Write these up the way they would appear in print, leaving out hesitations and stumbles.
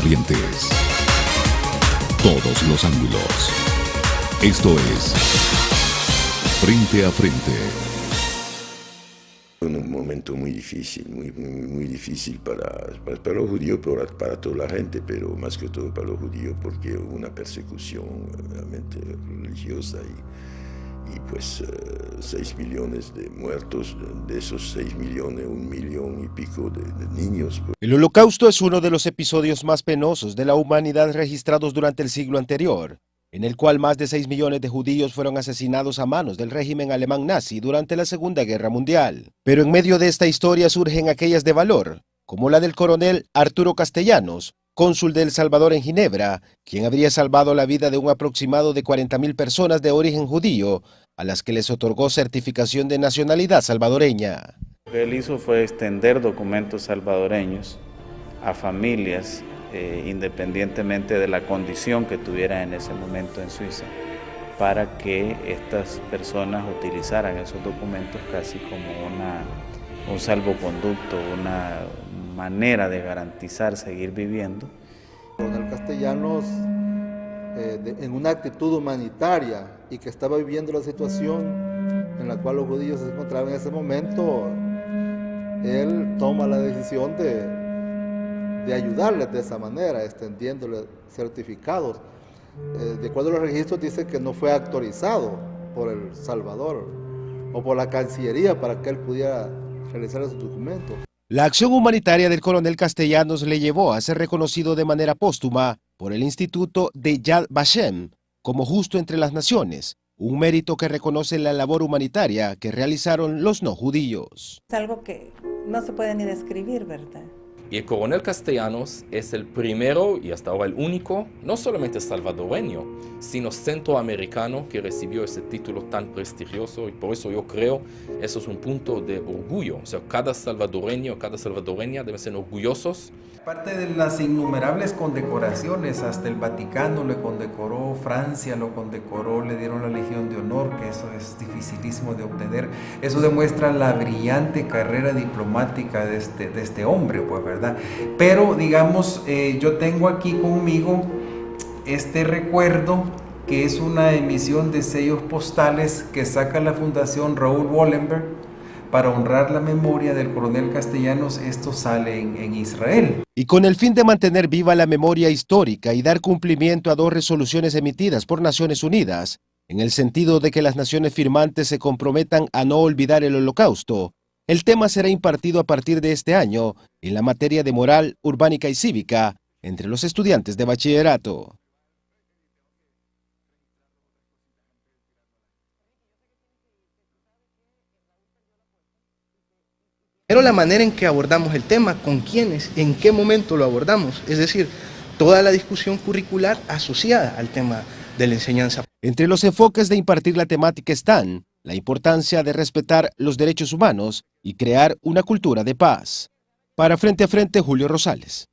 corrientes. Todos los ángulos. Esto es Frente a Frente. Un momento muy difícil, muy difícil para los judíos, para toda la gente, pero más que todo para los judíos, porque hubo una persecución realmente religiosa y pues 6 millones de muertos, de esos 6 millones, 1 millón y pico de niños. El Holocausto es uno de los episodios más penosos de la humanidad registrados durante el siglo anterior, en el cual más de 6 millones de judíos fueron asesinados a manos del régimen alemán nazi durante la Segunda Guerra Mundial. Pero en medio de esta historia surgen aquellas de valor, como la del coronel Arturo Castellanos, cónsul de El Salvador en Ginebra, quien habría salvado la vida de un aproximado de 40.000 personas de origen judío, a las que les otorgó certificación de nacionalidad salvadoreña. Lo que él hizo fue extender documentos salvadoreños a familias independientemente de la condición que tuviera en ese momento en Suiza, para que estas personas utilizaran esos documentos casi como un salvoconducto, una manera de garantizar seguir viviendo. Coronel Castellanos, en una actitud humanitaria y que estaba viviendo la situación en la cual los judíos se encontraban en ese momento, él toma la decisión de ayudarles de esa manera, extendiéndole certificados. De acuerdo a los registros dice que no fue autorizado por El Salvador o por la Cancillería para que él pudiera realizar esos documentos. La acción humanitaria del coronel Castellanos le llevó a ser reconocido de manera póstuma por el Instituto de Yad Vashem como justo entre las naciones, un mérito que reconoce la labor humanitaria que realizaron los no judíos. Es algo que no se puede ni describir, ¿verdad? Y el coronel Castellanos es el primero y hasta ahora el único, no solamente salvadoreño, sino centroamericano que recibió ese título tan prestigioso, y por eso yo creo eso es un punto de orgullo. O sea, cada salvadoreño, cada salvadoreña deben ser orgullosos. Aparte de las innumerables condecoraciones, hasta el Vaticano le condecoró, Francia lo condecoró, le dieron la Legión de Honor, que eso es dificilísimo de obtener. Eso demuestra la brillante carrera diplomática de este hombre, pues, ¿verdad? Pero, digamos, yo tengo aquí conmigo este recuerdo, que es una emisión de sellos postales que saca la Fundación Raúl Wallenberg para honrar la memoria del coronel Castellanos. Esto sale en Israel. Y con el fin de mantener viva la memoria histórica y dar cumplimiento a 2 resoluciones emitidas por Naciones Unidas, en el sentido de que las naciones firmantes se comprometan a no olvidar el Holocausto, el tema será impartido a partir de este año en la materia de moral, urbánica y cívica entre los estudiantes de bachillerato. Pero la manera en que abordamos el tema, con quiénes, en qué momento lo abordamos, es decir, toda la discusión curricular asociada al tema de la enseñanza. Entre los enfoques de impartir la temática están la importancia de respetar los derechos humanos y crear una cultura de paz. Para Frente a Frente, Julio Rosales.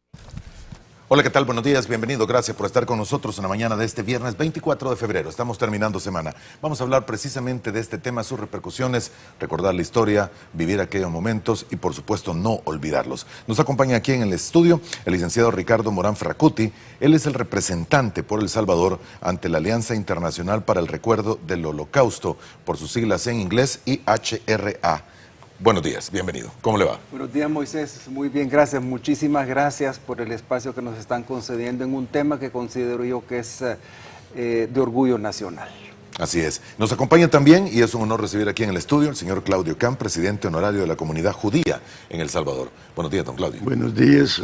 Hola, ¿qué tal? Buenos días, bienvenido. Gracias por estar con nosotros en la mañana de este viernes 24 de febrero. Estamos terminando semana. Vamos a hablar precisamente de este tema, sus repercusiones, recordar la historia, vivir aquellos momentos y, por supuesto, no olvidarlos. Nos acompaña aquí en el estudio el licenciado Ricardo Morán Fracuti. Él es el representante por El Salvador ante la Alianza Internacional para el Recuerdo del Holocausto, por sus siglas en inglés, IHRA. Buenos días, bienvenido. ¿Cómo le va? Buenos días, Moisés. Muy bien, gracias. Muchísimas gracias por el espacio que nos están concediendo en un tema que considero yo que es de orgullo nacional. Así es. Nos acompaña también, y es un honor recibir aquí en el estudio, el señor Claudio Camp, presidente honorario de la comunidad judía en El Salvador. Buenos días, don Claudio. Buenos días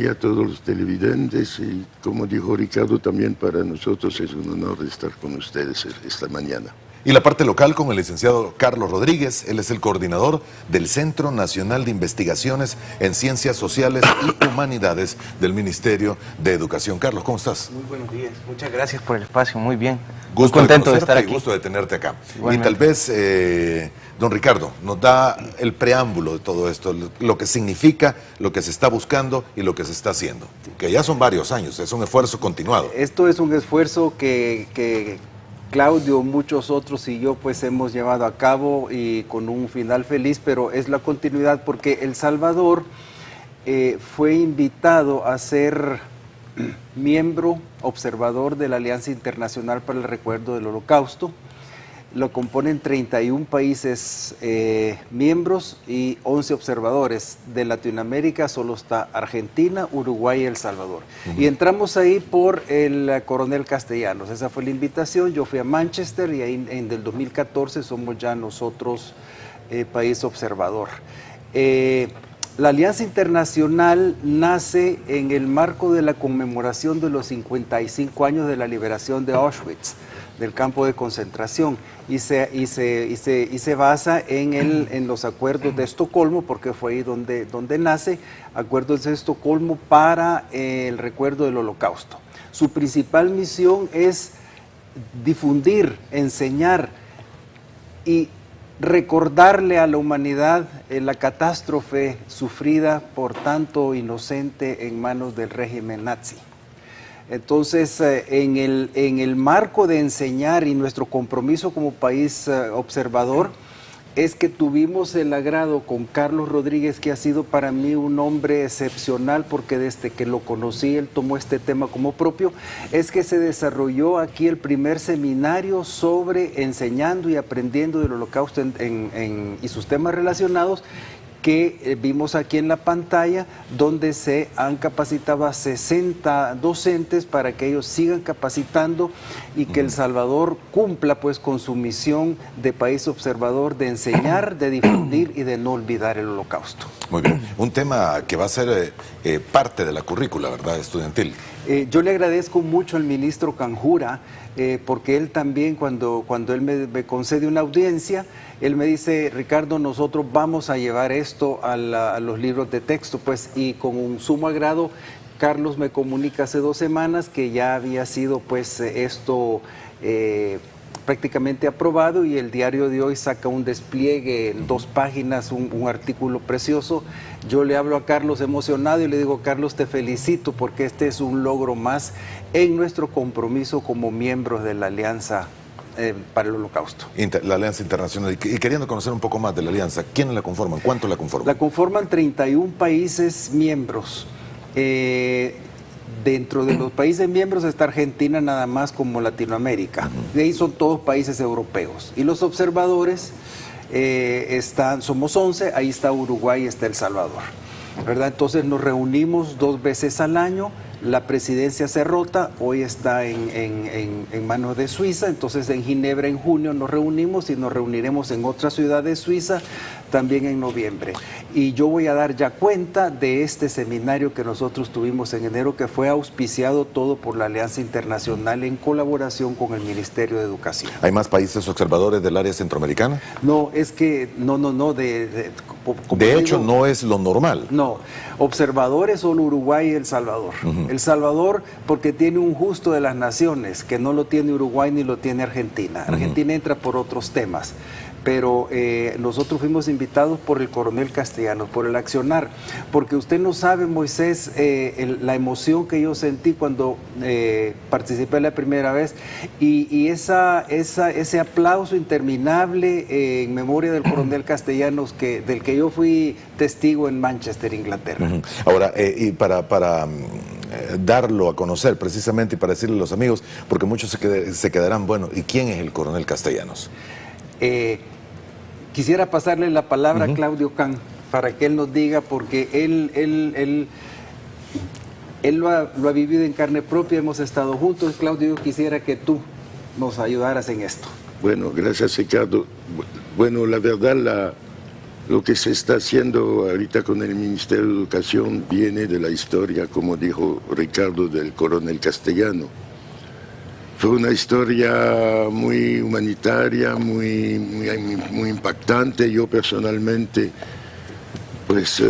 a todos los televidentes y, como dijo Ricardo, también para nosotros es un honor estar con ustedes esta mañana. Y la parte local con el licenciado Carlos Rodríguez. Él es el coordinador del Centro Nacional de Investigaciones en Ciencias Sociales y Humanidades del Ministerio de Educación. Carlos, ¿cómo estás? Muy buenos días, muchas gracias por el espacio, muy bien. Gusto muy contento de estar aquí. Y gusto de tenerte acá. Igualmente. Y tal vez, don Ricardo, nos da el preámbulo de todo esto, lo que significa, lo que se está buscando y lo que se está haciendo. Que ya son varios años, es un esfuerzo continuado. Esto es un esfuerzo que Claudio, muchos otros y yo pues hemos llevado a cabo y con un final feliz, pero es la continuidad porque El Salvador fue invitado a ser miembro observador de la Alianza Internacional para el Recuerdo del Holocausto. Lo componen 31 países miembros y 11 observadores. De Latinoamérica solo está Argentina, Uruguay y El Salvador. Y entramos ahí por el coronel Castellanos. Esa fue la invitación. Yo fui a Manchester y ahí en el 2014 somos ya nosotros país observador. La Alianza Internacional nace en el marco de la conmemoración de los 55 años de la liberación de Auschwitz, del campo de concentración, y se basa en los acuerdos de Estocolmo, porque fue ahí donde nace, acuerdos de Estocolmo para el recuerdo del Holocausto. Su principal misión es difundir, enseñar y recordarle a la humanidad la catástrofe sufrida por tanto inocente en manos del régimen nazi. Entonces, en el marco de enseñar y nuestro compromiso como país observador, es que tuvimos el agrado con Carlos Rodríguez, que ha sido para mí un hombre excepcional, porque desde que lo conocí, él tomó este tema como propio, es que se desarrolló aquí el primer seminario sobre enseñando y aprendiendo del Holocausto y sus temas relacionados, que vimos aquí en la pantalla, donde se han capacitado a 60 docentes para que ellos sigan capacitando y que El Salvador cumpla pues con su misión de país observador, de enseñar, de difundir y de no olvidar el Holocausto. Muy bien, un tema que va a ser parte de la currícula, ¿verdad?, estudiantil. Yo le agradezco mucho al ministro Canjura, porque él también, cuando él me concede una audiencia, él me dice: Ricardo, nosotros vamos a llevar esto a los libros de texto, pues, y con un sumo agrado, Carlos me comunica hace 2 semanas que ya había sido, pues, esto prácticamente aprobado, y el diario de hoy saca un despliegue en 2 páginas, un artículo precioso. Yo le hablo a Carlos emocionado y le digo: Carlos, te felicito porque este es un logro más en nuestro compromiso como miembros de la Alianza para el Holocausto. La Alianza Internacional. Y queriendo conocer un poco más de la Alianza, ¿quiénes la conforman? ¿Cuántos la conforman? La conforman 31 países miembros. Dentro de los países miembros está Argentina nada más como Latinoamérica. De ahí son todos países europeos. Y los observadores somos 11, ahí está Uruguay y está El Salvador, ¿verdad? Entonces nos reunimos 2 veces al año. La presidencia se rota, hoy está en manos de Suiza, entonces en Ginebra en junio nos reunimos y nos reuniremos en otra ciudad de Suiza también en noviembre. Y yo voy a dar ya cuenta de este seminario que nosotros tuvimos en enero, que fue auspiciado todo por la Alianza Internacional en colaboración con el Ministerio de Educación. ¿Hay más países observadores del área centroamericana? No, es que no, de hecho no es lo normal. No, observadores son Uruguay y El Salvador. El Salvador porque tiene un justo de las naciones, que no lo tiene Uruguay ni lo tiene Argentina. Argentina entra por otros temas. Pero nosotros fuimos invitados por el coronel Castellanos, por el accionar, porque usted no sabe, Moisés, la emoción que yo sentí cuando participé la primera vez, y ese aplauso interminable en memoria del coronel Castellanos, del que yo fui testigo en Manchester, Inglaterra. Ahora, y para darlo a conocer precisamente y para decirle a los amigos, porque muchos se quedarán, bueno, ¿y quién es el coronel Castellanos? Quisiera pasarle la palabra a Claudio Can para que él nos diga, porque él lo ha vivido en carne propia, hemos estado juntos. Claudio, yo quisiera que tú nos ayudaras en esto. Bueno, gracias, Ricardo. Bueno, la verdad, lo que se está haciendo ahorita con el Ministerio de Educación viene de la historia, como dijo Ricardo, del coronel Castellano. Fue una historia muy humanitaria, muy impactante. Yo personalmente, pues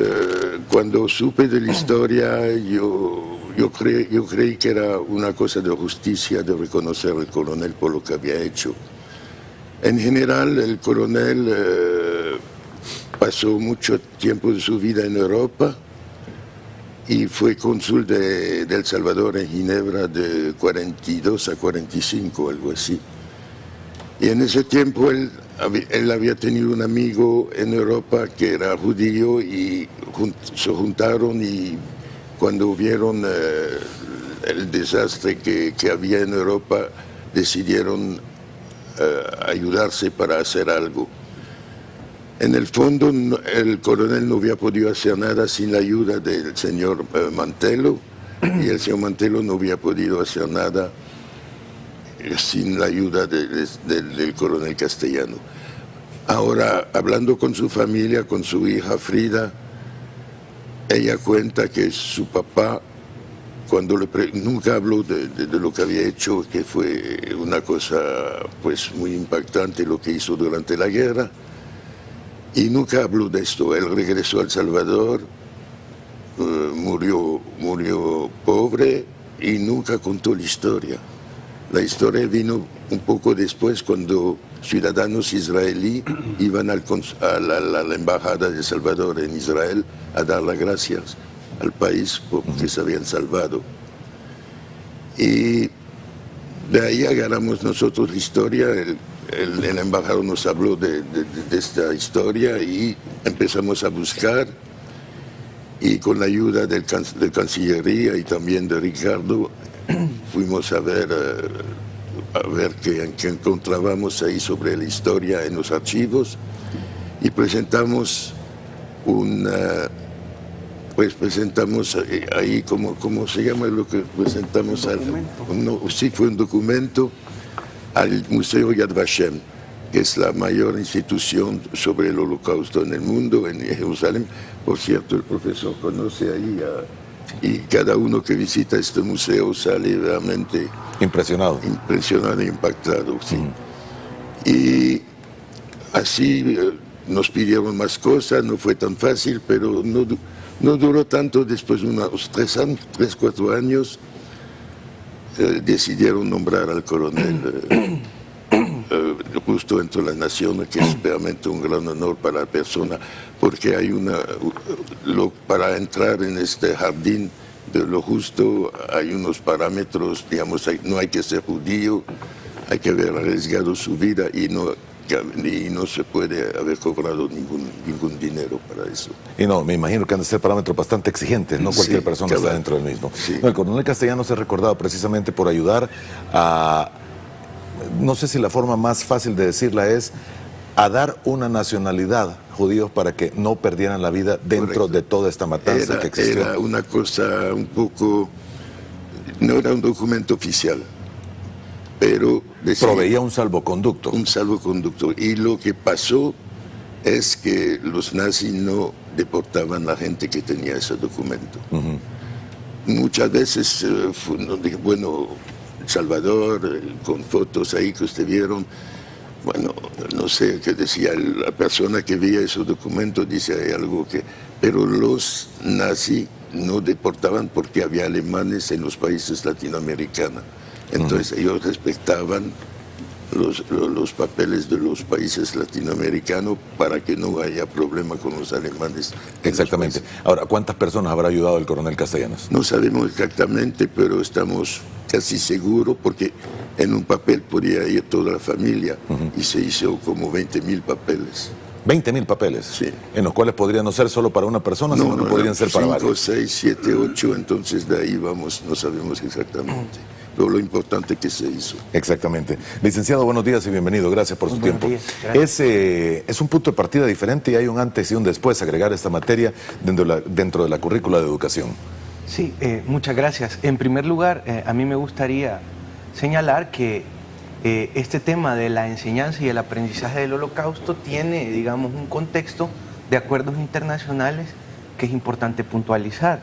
cuando supe de la historia, yo creí que era una cosa de justicia, de reconocer al coronel por lo que había hecho. En general, el coronel pasó mucho tiempo de su vida en Europa y fue cónsul de El Salvador en Ginebra de 42 a 45, algo así. Y en ese tiempo él había tenido un amigo en Europa que era judío y se juntaron, y cuando vieron el desastre que había en Europa, decidieron ayudarse para hacer algo. En el fondo, el coronel no había podido hacer nada sin la ayuda del señor Mantelo, y el señor Mantelo no había podido hacer nada sin la ayuda del coronel Castellano. Ahora, hablando con su familia, con su hija Frida, ella cuenta que su papá, cuando nunca habló de lo que había hecho, que fue una cosa pues muy impactante lo que hizo durante la guerra, y nunca habló de esto. Él regresó a El Salvador, murió pobre y nunca contó la historia. La historia vino un poco después, cuando ciudadanos israelíes iban a la embajada de El Salvador en Israel a dar las gracias al país porque se habían salvado. Y de ahí agarramos nosotros la historia. El embajador nos habló de esta historia y empezamos a buscar, y con la ayuda de Cancillería y también de Ricardo fuimos a ver qué encontrábamos ahí sobre la historia en los archivos, y presentamos ahí, ¿cómo se llama lo que presentamos? Sí, fue un documento al Museo Yad Vashem, que es la mayor institución sobre el Holocausto en el mundo, en Jerusalén. Por cierto, el profesor conoce ahí y cada uno que visita este museo sale realmente impresionado e impactado. Sí. Y así nos pidieron más cosas, no fue tan fácil, pero no duró tanto. Después de unos 3-4 años, decidieron nombrar al coronel justo dentro de las naciones, que es realmente un gran honor para la persona, porque hay para entrar en este jardín de lo justo hay unos parámetros, digamos, no hay que ser judío, hay que haber arriesgado su vida y no se puede haber cobrado ningún dinero para eso. Y no, me imagino que han de ser parámetros bastante exigentes, no cualquier persona está dentro del mismo. Sí. No, el coronel Castellano se ha recordado precisamente por ayudar a, no sé si la forma más fácil de decirla es, a dar una nacionalidad judíos para que no perdieran la vida dentro de toda esta matanza que existió. Era una cosa un poco, no era un documento oficial, pero proveía un salvoconducto. Un salvoconducto. Y lo que pasó es que los nazis no deportaban a la gente que tenía ese documento. Muchas veces, bueno, El Salvador, con fotos ahí que ustedes vieron, bueno, no sé qué decía la persona que veía esos documentos, dice hay algo que... Pero los nazis no deportaban porque había alemanes en los países latinoamericanos. Entonces ellos respetaban los papeles de los países latinoamericanos para que no haya problema con los alemanes. Exactamente. Ahora, ¿cuántas personas habrá ayudado el coronel Castellanos? No sabemos exactamente, pero estamos casi seguros, porque en un papel podía ir toda la familia y se hizo como 20.000 papeles. 20.000 papeles, sí, en los cuales podrían no ser solo para una persona, sino que podrían ser para varios. 5, 6, 7, 8, entonces de ahí vamos, no sabemos exactamente. Pero lo importante que se hizo. Exactamente. Licenciado, buenos días y bienvenido. Gracias por su tiempo. Es un punto de partida diferente y hay un antes y un después agregar esta materia dentro de la currícula de educación. Sí, muchas gracias. En primer lugar, a mí me gustaría señalar que este tema de la enseñanza y el aprendizaje del Holocausto tiene, digamos, un contexto de acuerdos internacionales que es importante puntualizar.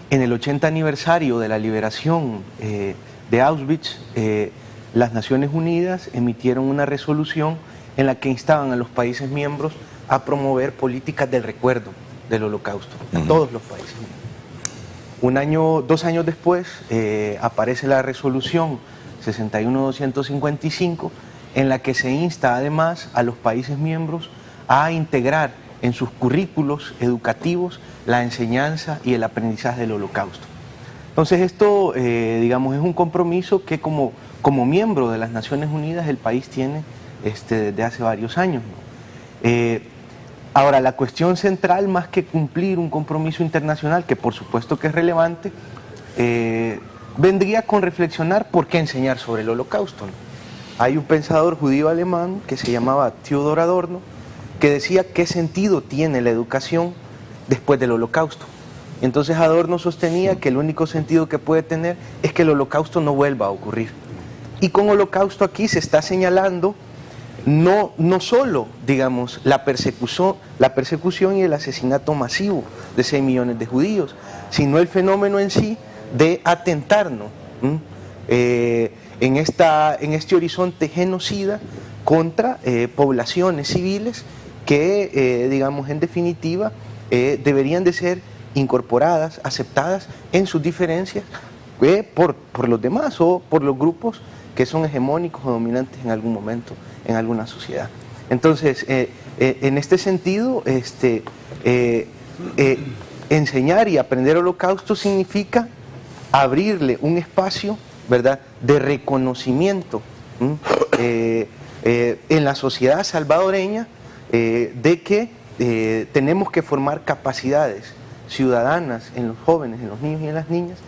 En el 80 aniversario de la liberación de Auschwitz, las Naciones Unidas emitieron una resolución en la que instaban a los países miembros a promover políticas del recuerdo del Holocausto, a todos los países miembros. 2 años después aparece la resolución 61-255, en la que se insta además a los países miembros a integrar en sus currículos educativos la enseñanza y el aprendizaje del Holocausto. Entonces esto, digamos, es un compromiso que como miembro de las Naciones Unidas el país tiene desde hace varios años, ¿no? Ahora, la cuestión central, más que cumplir un compromiso internacional, que por supuesto que es relevante, vendría con reflexionar por qué enseñar sobre el Holocausto, ¿no? Hay un pensador judío alemán que se llamaba Theodor Adorno, que decía qué sentido tiene la educación después del Holocausto. Entonces Adorno sostenía que el único sentido que puede tener es que el Holocausto no vuelva a ocurrir. Y con Holocausto aquí se está señalando no solo, digamos, la persecución y el asesinato masivo de 6 millones de judíos, sino el fenómeno en sí de atentarnos en este horizonte genocida contra poblaciones civiles que, digamos, en definitiva, deberían de ser incorporadas, aceptadas en sus diferencias por los demás o por los grupos que son hegemónicos o dominantes en algún momento en alguna sociedad. Entonces, en este sentido, enseñar y aprender Holocausto significa abrirle un espacio, ¿verdad?, de reconocimiento en la sociedad salvadoreña de que tenemos que formar capacidades ciudadanas en los jóvenes, en los niños y en las niñas,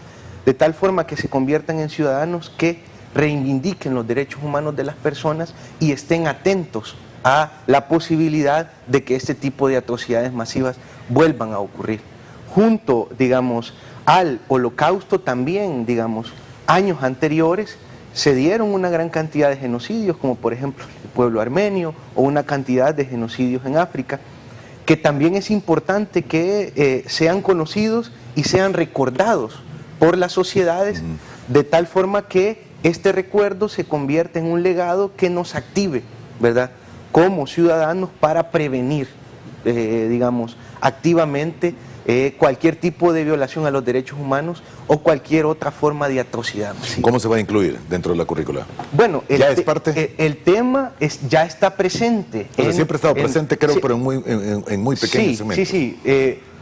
de tal forma que se conviertan en ciudadanos que reivindiquen los derechos humanos de las personas y estén atentos a la posibilidad de que este tipo de atrocidades masivas vuelvan a ocurrir. Junto, digamos, al Holocausto también, digamos, años anteriores se dieron una gran cantidad de genocidios, como por ejemplo el pueblo armenio o una cantidad de genocidios en África, que también es importante que sean conocidos y sean recordados por las sociedades, de tal forma que este recuerdo se convierte en un legado que nos active, ¿verdad?, como ciudadanos para prevenir, digamos, activamente cualquier tipo de violación a los derechos humanos o cualquier otra forma de atrocidad masiva. ¿Cómo se va a incluir dentro de la currícula? Bueno, ¿Ya es parte? El tema ya está presente. Siempre ha estado presente, creo, sí, pero en muy pequeños segmentos. Sí.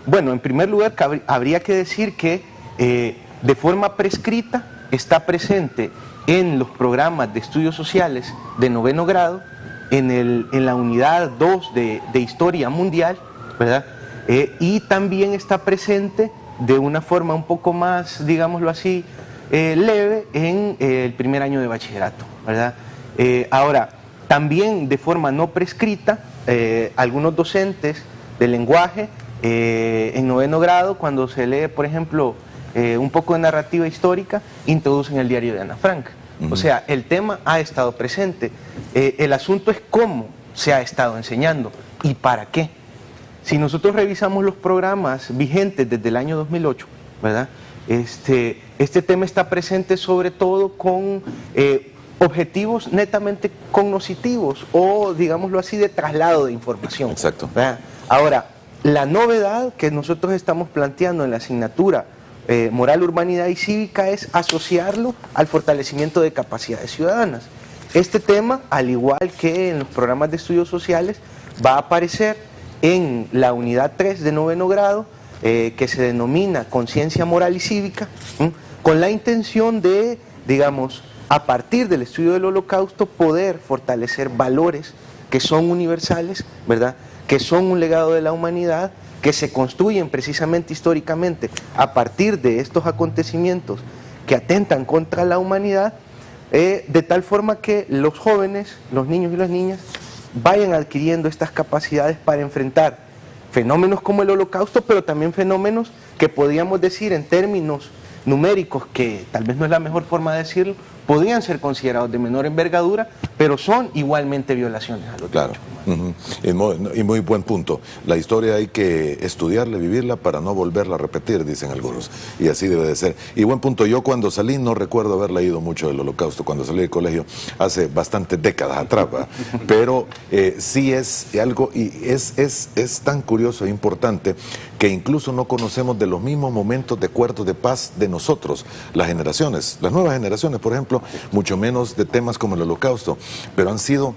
Bueno, en primer lugar, habría que decir que de forma prescrita está presente en los programas de estudios sociales de 9º grado, en la unidad 2 de Historia Mundial, ¿verdad? Y también está presente de una forma un poco más, digámoslo así, leve en el primer año de bachillerato, ¿verdad? Ahora, también de forma no prescrita, algunos docentes de lenguaje en 9º grado, cuando se lee, por ejemplo, un poco de narrativa histórica, introducen el diario de Ana Frank. O sea, el tema ha estado presente. El asunto es cómo se ha estado enseñando y para qué. Si nosotros revisamos los programas vigentes desde el año 2008, ¿verdad? Este tema está presente sobre todo con objetivos netamente cognitivos o, digámoslo así, de traslado de información. Exacto. ¿Verdad? Ahora, la novedad que nosotros estamos planteando en la asignatura Moral, Urbanidad y Cívica es asociarlo al fortalecimiento de capacidades ciudadanas. Este tema, al igual que en los programas de estudios sociales, va a aparecer en la unidad 3 de 9º grado, que se denomina Conciencia Moral y Cívica, con la intención de, digamos, a partir del estudio del Holocausto, poder fortalecer valores que son universales, ¿verdad?, que son un legado de la humanidad, que se construyen precisamente históricamente a partir de estos acontecimientos que atentan contra la humanidad, de tal forma que los jóvenes, los niños y las niñas, vayan adquiriendo estas capacidades para enfrentar fenómenos como el Holocausto, pero también fenómenos que podríamos decir en términos numéricos, que tal vez no es la mejor forma de decirlo, podrían ser considerados de menor envergadura, pero son igualmente violaciones a los derechos humanos. Y muy buen punto. La historia hay que estudiarla, vivirla para no volverla a repetir, dicen algunos. Y así debe de ser. Y buen punto. Yo cuando salí no recuerdo haber leído mucho del Holocausto, cuando salí del colegio hace bastantes décadas atrás, pero sí es algo, y es tan curioso e importante que incluso no conocemos de los mismos momentos de acuerdos de paz de nosotros, las generaciones, las nuevas generaciones, por ejemplo, mucho menos de temas como el Holocausto, pero han sido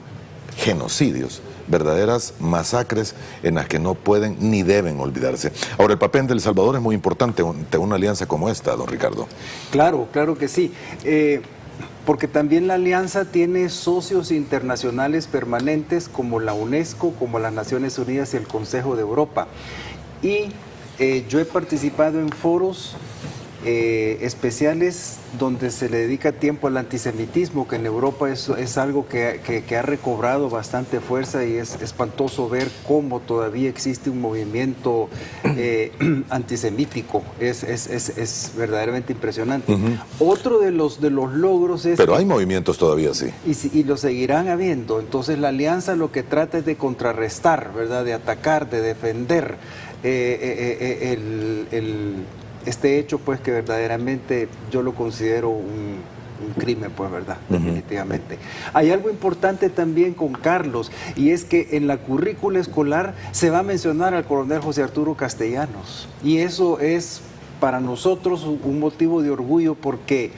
genocidios, verdaderas masacres en las que no pueden ni deben olvidarse. Ahora, el papel de El Salvador es muy importante ante una alianza como esta, don Ricardo. Claro que sí. Porque también la alianza tiene socios internacionales permanentes como la UNESCO, como las Naciones Unidas y el Consejo de Europa. Y yo he participado en foros especiales donde se le dedica tiempo al antisemitismo, que en Europa es algo que ha recobrado bastante fuerza, y es espantoso ver cómo todavía existe un movimiento antisemítico. Es verdaderamente impresionante. Otro de los logros es... Pero hay movimientos todavía, sí. Y lo seguirán habiendo. Entonces la alianza lo que trata es de contrarrestar, ¿verdad? De atacar, de defender este hecho, pues, que verdaderamente yo lo considero un crimen, pues, ¿verdad? Definitivamente. Hay algo importante también con Carlos, y es que en la currícula escolar se va a mencionar al coronel José Arturo Castellanos, y eso es para nosotros un motivo de orgullo, porque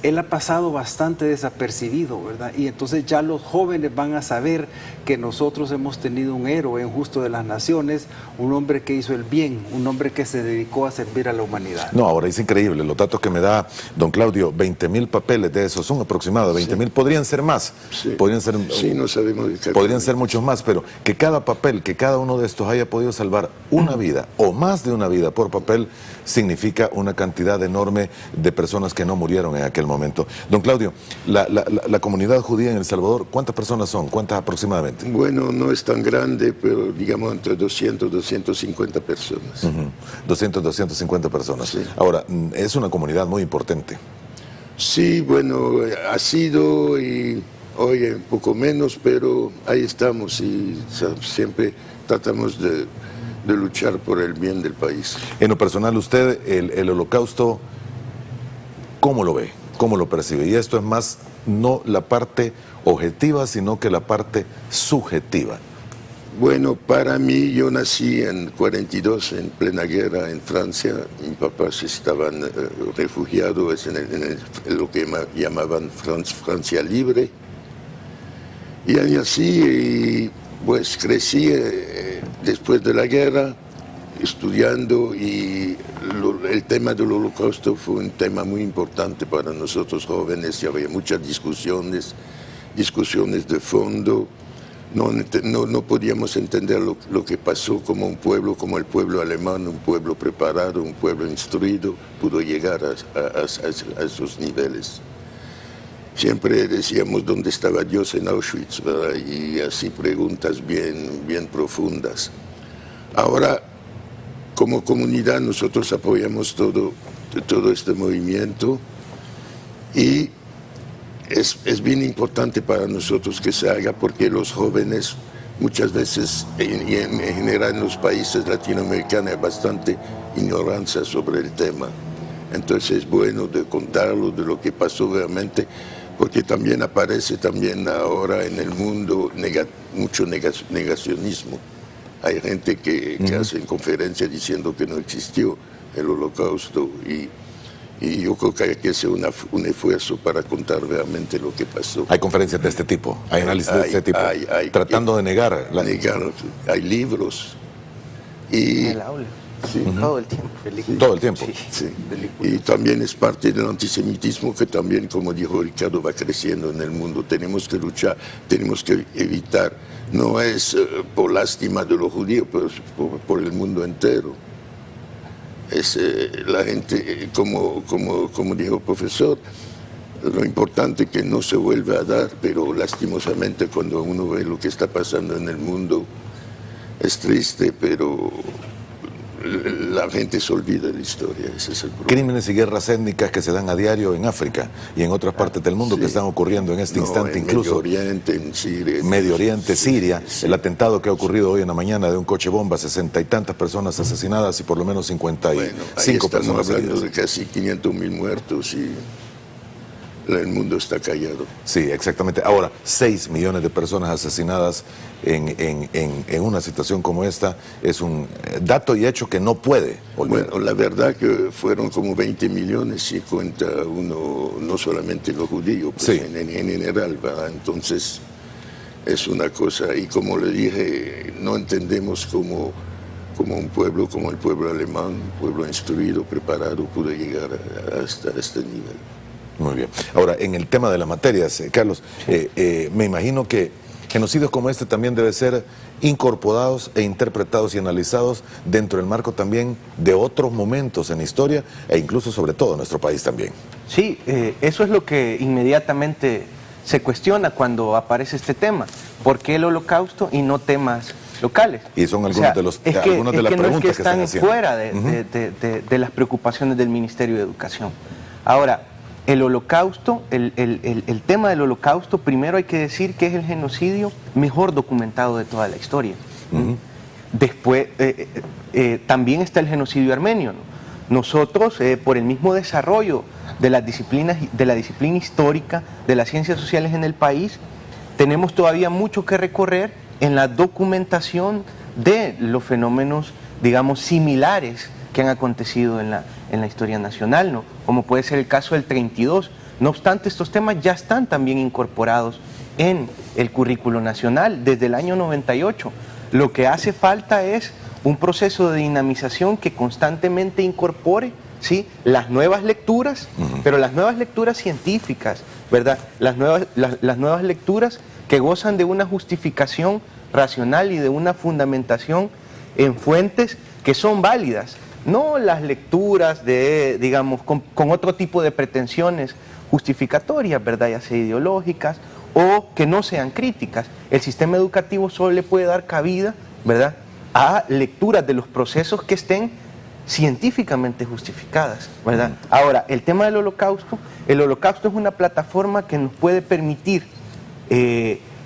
él ha pasado bastante desapercibido, ¿verdad? Y entonces ya los jóvenes van a saber que nosotros hemos tenido un héroe, un justo de las naciones, un hombre que hizo el bien, un hombre que se dedicó a servir a la humanidad. No, ahora es increíble los datos que me da don Claudio. 20.000 papeles de esos son aproximados, 20.000, podrían ser más, podrían ser, no sabemos podrían ser muchos más, pero que cada papel, que cada uno de estos haya podido salvar una vida o más de una vida por papel, significa una cantidad enorme de personas que no murieron en aquel momento. Don Claudio, la comunidad judía en El Salvador, ¿cuántas personas son? ¿Cuántas aproximadamente? Bueno, no es tan grande, pero digamos entre 200 y 250 personas. 200, 250 personas. Sí. Ahora, es una comunidad muy importante. Sí, bueno, ha sido, y hoy un poco menos, pero ahí estamos, y siempre tratamos de luchar por el bien del país. En lo personal, usted, el holocausto, ¿cómo lo ve? ¿Cómo lo percibe? Y esto es más, no la parte objetiva, sino que la parte subjetiva. Bueno, para mí, yo nací en 42, en plena guerra en Francia. Mis papás estaban refugiados en lo que llamaban Francia Libre. Y así, pues crecí después de la guerra, estudiando, y el tema del holocausto fue un tema muy importante para nosotros jóvenes, y había muchas discusiones de fondo. No podíamos entender lo que pasó, como un pueblo, como el pueblo alemán, un pueblo preparado, un pueblo instruido, pudo llegar a esos niveles. Siempre decíamos dónde estaba Dios en Auschwitz, ¿verdad? Y así preguntas bien profundas. Ahora, como comunidad, nosotros apoyamos todo este movimiento, y es bien importante para nosotros que se haga, porque los jóvenes muchas veces, y en general en los países latinoamericanos, hay bastante ignorancia sobre el tema. Entonces es bueno de contarlo, de lo que pasó realmente, porque también aparece ahora en el mundo mucho negacionismo. Hay gente que hace conferencias diciendo que no existió el holocausto, y yo creo que hay que hacer un esfuerzo para contar realmente lo que pasó. Hay conferencias de este tipo, hay análisis de este tipo, tratando de negar. Hay libros. Y, en el aula. Sí. Todo el tiempo. Todo el tiempo. Sí. Y también es parte del antisemitismo, que también, como dijo Ricardo, va creciendo en el mundo. Tenemos que luchar, tenemos que evitar. No es por lástima de los judíos, pero por el mundo entero. Es la gente, como dijo el profesor, lo importante que no se vuelve a dar, pero lastimosamente cuando uno ve lo que está pasando en el mundo, es triste, pero la gente se olvida de la historia, ese es el problema. Crímenes y guerras étnicas que se dan a diario en África y en otras partes del mundo, que están ocurriendo en este instante, incluso. Medio Oriente, en Siria. Medio Oriente, Siria. El atentado que ha ocurrido hoy en la mañana de un coche bomba, 60 y tantas personas asesinadas y por lo menos 55 personas heridas. Hablando de casi 500.000 muertos, y el mundo está callado. Sí, exactamente. Ahora, 6 millones de personas asesinadas en una situación como esta es un dato y hecho que no puede olvidar. Bueno, la verdad que fueron como 20 millones si cuenta uno, no solamente los judíos, pues sí, en general, ¿verdad? Entonces es una cosa, y como le dije, no entendemos como un pueblo como el pueblo alemán, un pueblo instruido, preparado, pudo llegar hasta este nivel. Muy bien. Ahora, en el tema de las materias, Carlos, me imagino que genocidios como este también deben ser incorporados e interpretados y analizados dentro del marco también de otros momentos en la historia e incluso sobre todo en nuestro país también. Sí, eso es lo que inmediatamente se cuestiona cuando aparece este tema. ¿Por qué el Holocausto y no temas locales? Y son algunos de las preguntas no es que están haciendo. fuera de las preocupaciones del Ministerio de Educación. Ahora, el Holocausto, el tema del Holocausto, primero hay que decir que es el genocidio mejor documentado de toda la historia. Después, también está el genocidio armenio, ¿no? Nosotros, por el mismo desarrollo de las disciplinas, de la disciplina histórica, de las ciencias sociales en el país, tenemos todavía mucho que recorrer en la documentación de los fenómenos, digamos, similares que han acontecido en la historia nacional, ¿no? Como puede ser el caso del 32. No obstante, estos temas ya están también incorporados en el currículo nacional desde el año 98. Lo que hace falta es un proceso de dinamización que constantemente incorpore, ¿sí?, las nuevas lecturas, pero las nuevas lecturas científicas, ¿verdad? Las nuevas lecturas que gozan de una justificación racional y de una fundamentación en fuentes que son válidas. No las lecturas de, digamos, con otro tipo de pretensiones justificatorias, ¿verdad?, ya sea ideológicas o que no sean críticas. El sistema educativo solo le puede dar cabida, ¿verdad?, a lecturas de los procesos que estén científicamente justificadas, ¿verdad? Ahora, el tema del Holocausto, el Holocausto es una plataforma que nos puede permitir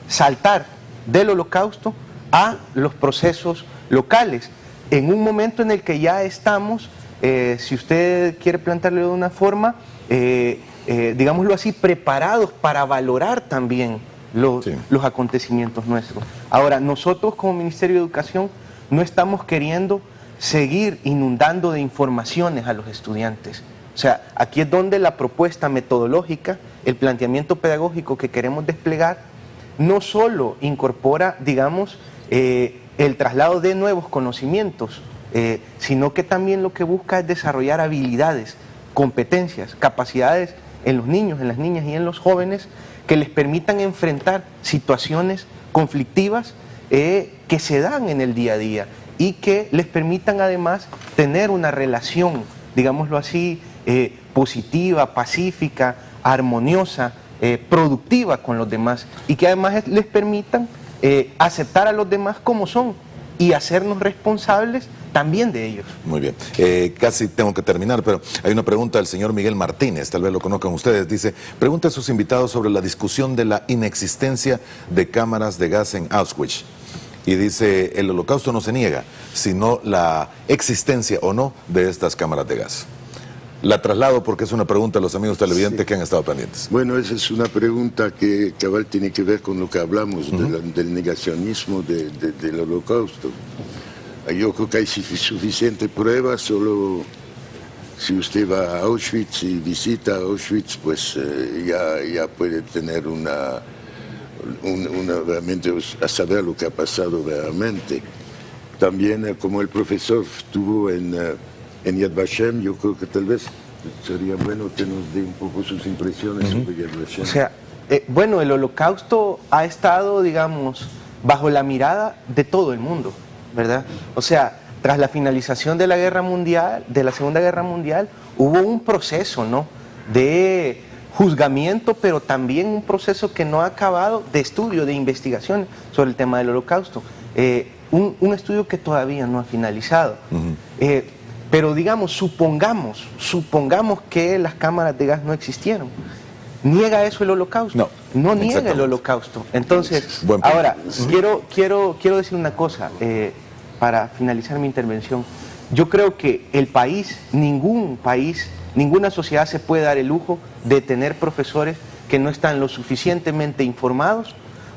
saltar del Holocausto a los procesos locales, en un momento en el que ya estamos, si usted quiere plantearlo de una forma, digámoslo así, preparados para valorar también los acontecimientos nuestros. Ahora, nosotros como Ministerio de Educación no estamos queriendo seguir inundando de informaciones a los estudiantes. O sea, aquí es donde la propuesta metodológica, el planteamiento pedagógico que queremos desplegar, no solo incorpora, digamos, el traslado de nuevos conocimientos, sino que también lo que busca es desarrollar habilidades, competencias, capacidades en los niños, en las niñas y en los jóvenes que les permitan enfrentar situaciones conflictivas que se dan en el día a día y que les permitan además tener una relación, digámoslo así, positiva, pacífica, armoniosa, productiva con los demás y que además les permitan aceptar a los demás como son y hacernos responsables también de ellos. Muy bien. Casi tengo que terminar, pero hay una pregunta del señor Miguel Martínez, tal vez lo conozcan ustedes. Dice, pregunta a sus invitados sobre la discusión de la inexistencia de cámaras de gas en Auschwitz. Y dice, el Holocausto no se niega, sino la existencia o no de estas cámaras de gas. La traslado porque es una pregunta a los amigos televidentes que han estado pendientes. Bueno, esa es una pregunta que cabal tiene que ver con lo que hablamos del negacionismo del Holocausto. Yo creo que hay suficiente prueba, solo si usted va a Auschwitz y visita Auschwitz, pues ya puede tener realmente a saber lo que ha pasado realmente. También como el profesor estuvo en Yad Vashem, yo creo que tal vez sería bueno que nos dé un poco sus impresiones sobre Yad Vashem. O sea, bueno, el Holocausto ha estado, digamos, bajo la mirada de todo el mundo, ¿verdad? O sea, tras la finalización de la Guerra Mundial, de la Segunda Guerra Mundial, hubo un proceso, ¿no?, de juzgamiento, pero también un proceso que no ha acabado de estudio, de investigación sobre el tema del Holocausto. Un estudio que todavía no ha finalizado. Pero digamos, supongamos que las cámaras de gas no existieron. ¿Niega eso el Holocausto? No niega el Holocausto. Entonces, ahora, quiero decir una cosa para finalizar mi intervención. Yo creo que el país, ninguna sociedad se puede dar el lujo de tener profesores que no están lo suficientemente informados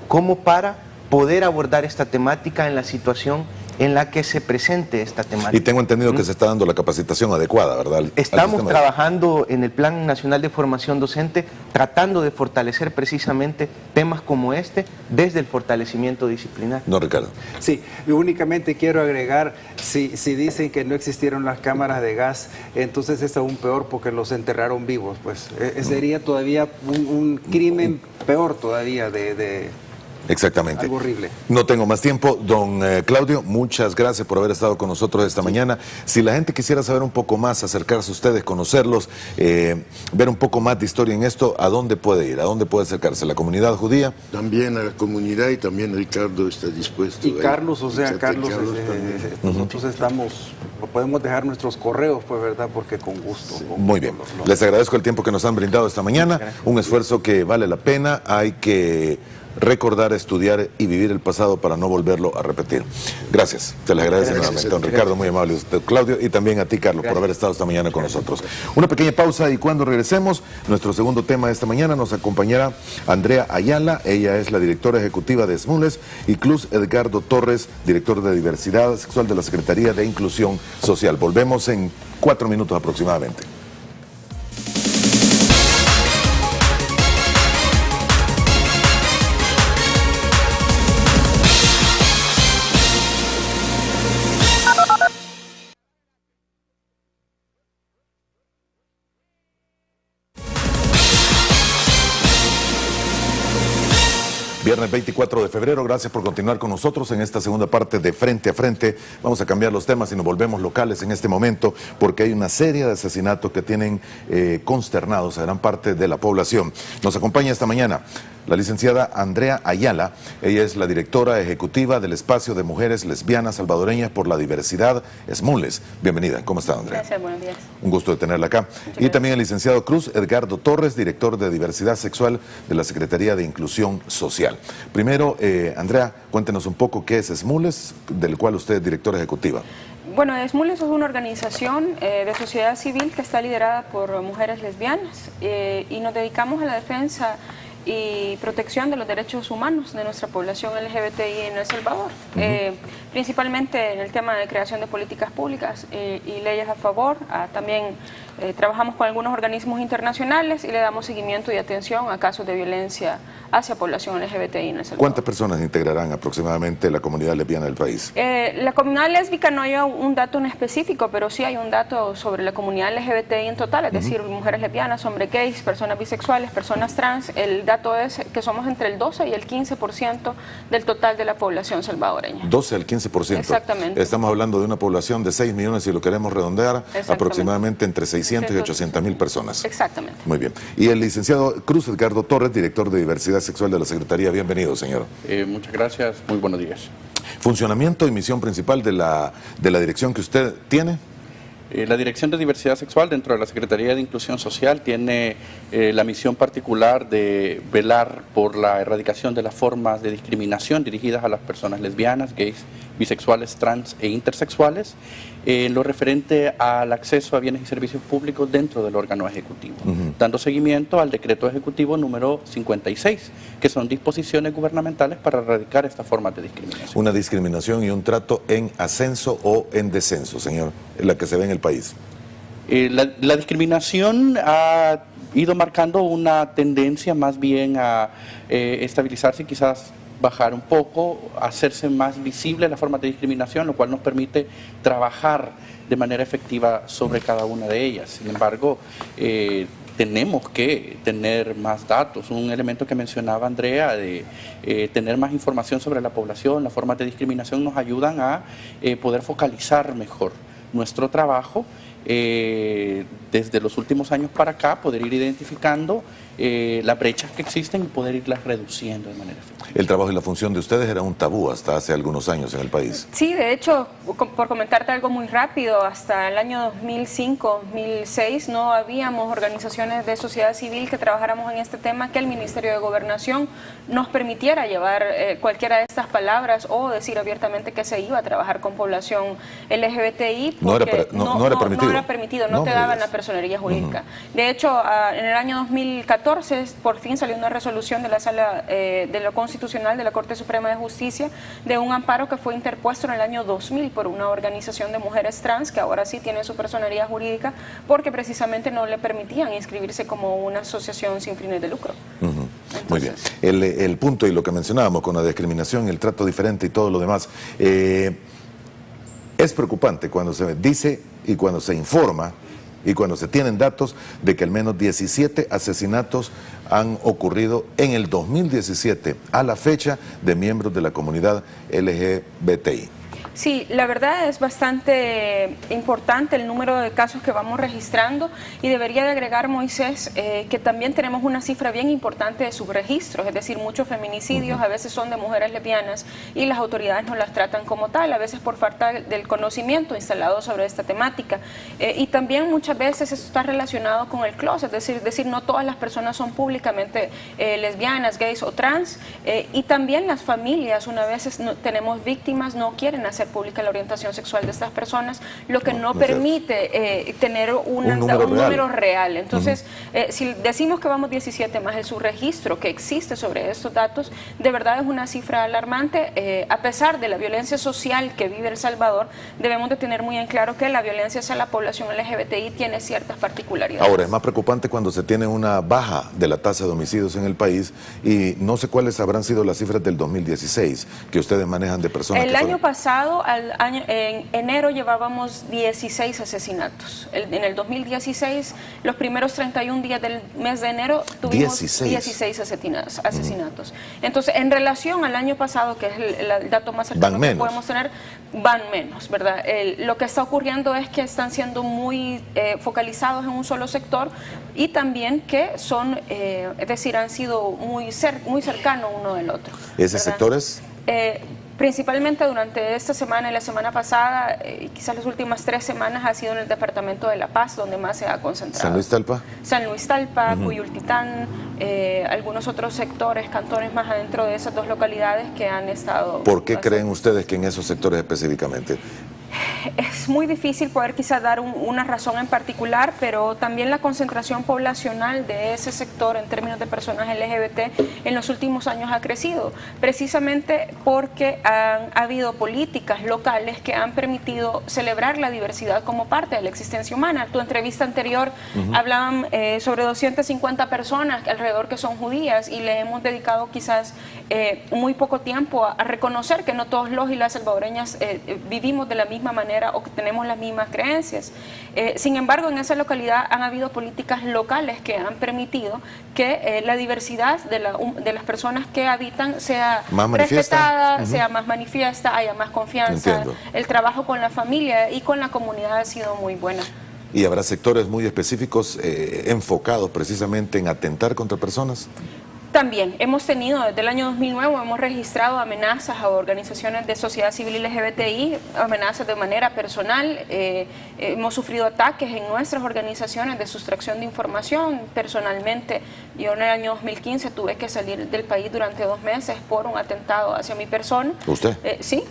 como para poder abordar esta temática en la situación en la que se presente esta temática. Y tengo entendido que se está dando la capacitación adecuada, ¿verdad? Estamos trabajando en el Plan Nacional de Formación Docente, tratando de fortalecer precisamente temas como este desde el fortalecimiento disciplinar. No, Ricardo. Sí, únicamente quiero agregar, si dicen que no existieron las cámaras de gas, entonces es aún peor porque los enterraron vivos, pues sería todavía un crimen peor todavía de Exactamente. Algo horrible. No tengo más tiempo. Don Claudio, muchas gracias por haber estado con nosotros esta mañana. Si la gente quisiera saber un poco más, acercarse a ustedes, conocerlos, ver un poco más de historia en esto, ¿a dónde puede ir? ¿A dónde puede acercarse? ¿La comunidad judía? También a la comunidad, y también Ricardo está dispuesto. Y Carlos, o sea, Carlos nosotros estamos, podemos dejar nuestros correos, pues, ¿verdad? Porque con gusto. Muy bien. Les agradezco el tiempo que nos han brindado esta mañana. Un esfuerzo que vale la pena. Hay que recordar, estudiar y vivir el pasado para no volverlo a repetir. Gracias. Se les agradece nuevamente. Don Ricardo, muy amable. Usted, Claudio, y también a ti, Carlos, por haber estado esta mañana con nosotros. Una pequeña pausa y cuando regresemos, nuestro segundo tema de esta mañana nos acompañará Andrea Ayala. Ella es la directora ejecutiva de SMULES, y Cruz Edgardo Torres, director de Diversidad Sexual de la Secretaría de Inclusión Social. Volvemos en 4 minutos aproximadamente. Viernes 24 de febrero, gracias por continuar con nosotros en esta segunda parte de Frente a Frente. Vamos a cambiar los temas y nos volvemos locales en este momento porque hay una serie de asesinatos que tienen consternados a gran parte de la población. Nos acompaña esta mañana la licenciada Andrea Ayala. Ella es la directora ejecutiva del Espacio de Mujeres Lesbianas Salvadoreñas por la Diversidad, SMULES. Bienvenida. ¿Cómo está, Andrea? Gracias, buenos días. Un gusto de tenerla acá. Y también el licenciado Cruz Edgardo Torres, director de Diversidad Sexual de la Secretaría de Inclusión Social. Primero, Andrea, cuéntenos un poco qué es SMULES, del cual usted es directora ejecutiva. Bueno, SMULES es una organización de sociedad civil que está liderada por mujeres lesbianas y nos dedicamos a la defensa y protección de los derechos humanos de nuestra población LGBTI en El Salvador, principalmente en el tema de creación de políticas públicas y leyes a favor. También trabajamos con algunos organismos internacionales y le damos seguimiento y atención a casos de violencia hacia población LGBTI en El Salvador. ¿Cuántas personas integrarán aproximadamente la comunidad lesbiana del país? La comunidad lésbica no hay un dato en específico, pero sí hay un dato sobre la comunidad LGBTI en total, es decir, mujeres lesbianas, hombres gays, personas bisexuales, personas trans. El dato es que somos entre el 12 y el 15% del total de la población salvadoreña. 12 al 15%. Exactamente. Estamos hablando de una población de 6 millones, si lo queremos redondear, aproximadamente entre 600 y 800 mil personas. Exactamente. Muy bien. Y el licenciado Cruz Edgardo Torres, director de Diversidad Sexual de la Secretaría. Bienvenido, señor. Muchas gracias. Muy buenos días. Funcionamiento y misión principal de la dirección que usted tiene. La Dirección de Diversidad Sexual dentro de la Secretaría de Inclusión Social tiene la misión particular de velar por la erradicación de las formas de discriminación dirigidas a las personas lesbianas, gays, bisexuales, trans e intersexuales, en lo referente al acceso a bienes y servicios públicos dentro del órgano ejecutivo, dando seguimiento al decreto ejecutivo número 56, que son disposiciones gubernamentales para erradicar estas formas de discriminación. Una discriminación y un trato en ascenso o en descenso, señor, la que se ve en el país. La discriminación ha ido marcando una tendencia más bien a estabilizarse y quizás bajar un poco, hacerse más visible la forma de discriminación, lo cual nos permite trabajar de manera efectiva sobre cada una de ellas. Sin embargo, tenemos que tener más datos. Un elemento que mencionaba Andrea de tener más información sobre la población, las formas de discriminación nos ayudan a poder focalizar mejor nuestro trabajo. Desde los últimos años para acá, poder ir identificando las brechas que existen y poder irlas reduciendo de manera efectiva. El trabajo y la función de ustedes era un tabú hasta hace algunos años en el país. Sí, de hecho, por comentarte algo muy rápido, hasta el año 2005-2006 no habíamos organizaciones de sociedad civil que trabajáramos en este tema, que el Ministerio de Gobernación nos permitiera llevar cualquiera de estas palabras o decir abiertamente que se iba a trabajar con población LGBTI. No era permitido. No era permitido, no te daban la personería jurídica. De hecho, en el año 2014 por fin salió una resolución de la Sala de lo Constitucional de la Corte Suprema de Justicia de un amparo que fue interpuesto en el año 2000 por una organización de mujeres trans que ahora sí tiene su personería jurídica porque precisamente no le permitían inscribirse como una asociación sin fines de lucro. Muy bien. El punto y lo que mencionábamos con la discriminación, el trato diferente y todo lo demás, es preocupante cuando se dice y cuando se informa y cuando se tienen datos de que al menos 17 asesinatos han ocurrido en el 2017 a la fecha de miembros de la comunidad LGBTI. Sí, la verdad es bastante importante el número de casos que vamos registrando y debería de agregar, Moisés, que también tenemos una cifra bien importante de subregistros, es decir, muchos feminicidios a veces son de mujeres lesbianas y las autoridades no las tratan como tal, a veces por falta del conocimiento instalado sobre esta temática. Y también muchas veces esto está relacionado con el closet, es decir, no todas las personas son públicamente lesbianas, gays o trans, y también las familias, una vez tenemos víctimas, no quieren hacer pública la orientación sexual de estas personas, lo que no permite tener un número real. Entonces, si decimos que vamos 17 más el subregistro que existe sobre estos datos, de verdad es una cifra alarmante. A pesar de la violencia social que vive El Salvador, debemos de tener muy en claro que la violencia hacia la población LGBTI tiene ciertas particularidades. Ahora, es más preocupante cuando se tiene una baja de la tasa de homicidios en el país, y no sé cuáles habrán sido las cifras del 2016 que ustedes manejan de personas. El año pasado, en enero llevábamos 16 asesinatos. En el 2016, los primeros 31 días del mes de enero, tuvimos 16 asesinatos. Entonces, en relación al año pasado, que es el dato más cercano que podemos tener, van menos, ¿verdad? Lo que está ocurriendo es que están siendo muy focalizados en un solo sector y también que son, es decir, han sido muy cercanos uno del otro. ¿Ese sector es? Principalmente durante esta semana y la semana pasada, quizás las últimas 3 semanas, ha sido en el departamento de La Paz donde más se ha concentrado. ¿San Luis Talpa? San Luis Talpa, Cuyultitán, algunos otros sectores, cantones más adentro de esas 2 localidades que han estado... ¿Por qué creen ustedes que en esos sectores específicamente? Es muy difícil poder quizás dar una razón en particular, pero también la concentración poblacional de ese sector en términos de personas LGBT en los últimos años ha crecido, precisamente porque han habido políticas locales que han permitido celebrar la diversidad como parte de la existencia humana. Tu entrevista anterior hablaban sobre 250 personas alrededor que son judías y le hemos dedicado quizás muy poco tiempo a reconocer que no todos los y las salvadoreñas vivimos de la misma manera o que tenemos las mismas creencias. Sin embargo, en esa localidad han habido políticas locales que han permitido que la diversidad de las personas que habitan sea más respetada, sea más manifiesta, haya más confianza. Entiendo. El trabajo con la familia y con la comunidad ha sido muy bueno. ¿Y habrá sectores muy específicos enfocados precisamente en atentar contra personas? También hemos tenido, desde el año 2009, hemos registrado amenazas a organizaciones de sociedad civil LGBTI, amenazas de manera personal, hemos sufrido ataques en nuestras organizaciones de sustracción de información. Personalmente, yo en el año 2015 tuve que salir del país durante 2 meses por un atentado hacia mi persona. ¿Usted? Sí.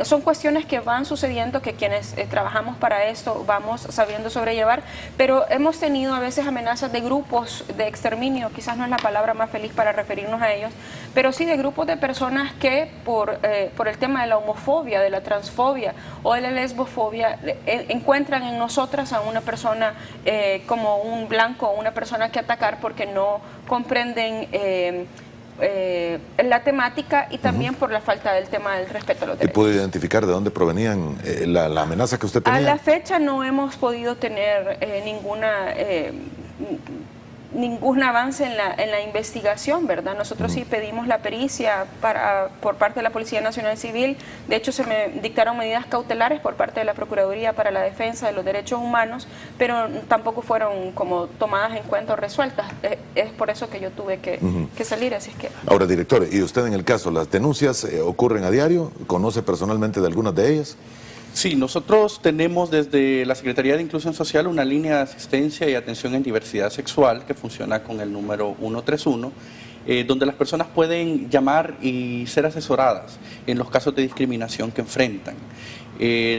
Son cuestiones que van sucediendo, que quienes trabajamos para esto vamos sabiendo sobrellevar, pero hemos tenido a veces amenazas de grupos de exterminio, quizás no es la palabra más feliz para referirnos a ellos, pero sí de grupos de personas que por el tema de la homofobia, de la transfobia o de la lesbofobia encuentran en nosotras a una persona como un blanco o una persona que atacar porque no comprenden la temática y también por la falta del tema del respeto a los derechos. ¿Y pudo identificar de dónde provenían la amenaza que usted tenía? A la fecha no hemos podido tener ningún avance en la investigación, ¿verdad? Nosotros sí pedimos la pericia por parte de la Policía Nacional Civil. De hecho, se me dictaron medidas cautelares por parte de la Procuraduría para la Defensa de los Derechos Humanos, pero tampoco fueron como tomadas en cuenta o resueltas. Es por eso que yo tuve que salir, así es que... Ahora, director, ¿y usted en el caso, las denuncias ocurren a diario? ¿Conoce personalmente de algunas de ellas? Sí, nosotros tenemos desde la Secretaría de Inclusión Social una línea de asistencia y atención en diversidad sexual que funciona con el número 131, donde las personas pueden llamar y ser asesoradas en los casos de discriminación que enfrentan.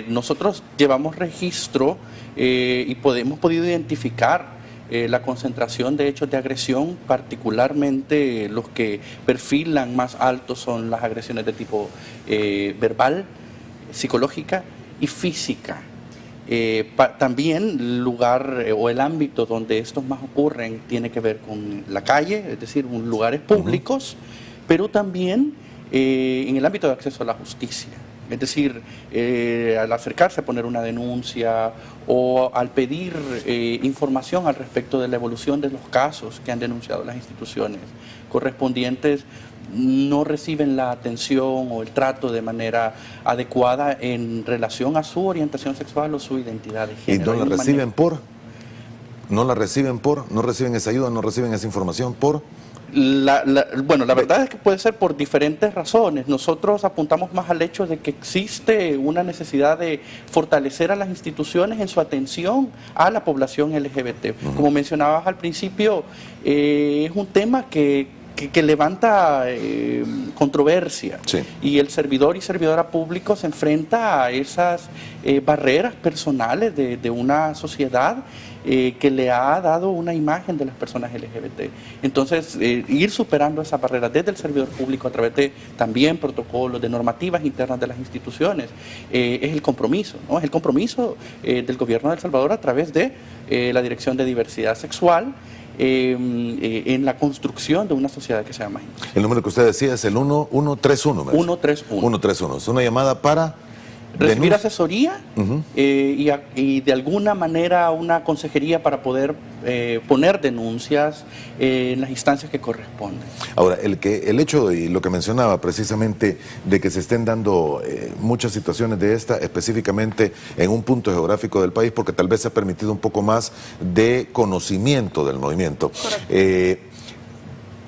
Nosotros llevamos registro y hemos podido identificar la concentración de hechos de agresión, particularmente los que perfilan más altos son las agresiones de tipo verbal, psicológica y física. También el lugar o el ámbito donde estos más ocurren tiene que ver con la calle, es decir, lugares públicos, pero también en el ámbito de acceso a la justicia. Es decir, al acercarse a poner una denuncia o al pedir información al respecto de la evolución de los casos que han denunciado las instituciones correspondientes, no reciben la atención o el trato de manera adecuada en relación a su orientación sexual o su identidad de género. ¿Y no la reciben por? ¿No la reciben por? ¿No reciben esa ayuda? ¿No reciben esa información por? Bueno, la verdad es que puede ser por diferentes razones. Nosotros apuntamos más al hecho de que existe una necesidad de fortalecer a las instituciones en su atención a la población LGBT. Como mencionabas al principio, es un tema que levanta controversia, sí. Y el servidor y servidora público se enfrenta a esas barreras personales de una sociedad que le ha dado una imagen de las personas LGBT. Entonces, ir superando esa barrera desde el servidor público a través de también protocolos, de normativas internas de las instituciones, es el compromiso, ¿no? Es el compromiso del gobierno de El Salvador a través de la Dirección de Diversidad Sexual, en la construcción de una sociedad que sea más inclusiva. El número que usted decía es el 1131. 131. 131. Es una llamada para recibir asesoría y de alguna manera una consejería para poder poner denuncias en las instancias que corresponden. Ahora, el hecho y lo que mencionaba precisamente de que se estén dando muchas situaciones de esta, específicamente en un punto geográfico del país, porque tal vez se ha permitido un poco más de conocimiento del movimiento.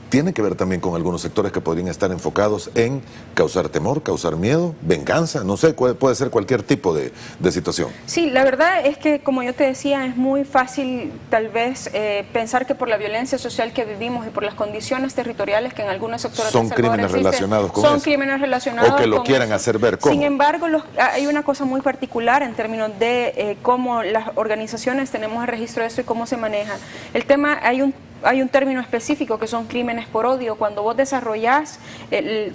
Tiene que ver también con algunos sectores que podrían estar enfocados en causar temor, causar miedo, venganza, no sé, puede ser cualquier tipo de situación. Sí, la verdad es que, como yo te decía, es muy fácil tal vez pensar que por la violencia social que vivimos y por las condiciones territoriales que en algunos sectores son crímenes relacionados con eso. Son crímenes relacionados o que lo quieran hacer ver cómo. Sin embargo, hay una cosa muy particular en términos de cómo las organizaciones tenemos el registro de esto y cómo se maneja. El tema, hay un término específico que son crímenes por odio. Cuando vos desarrollás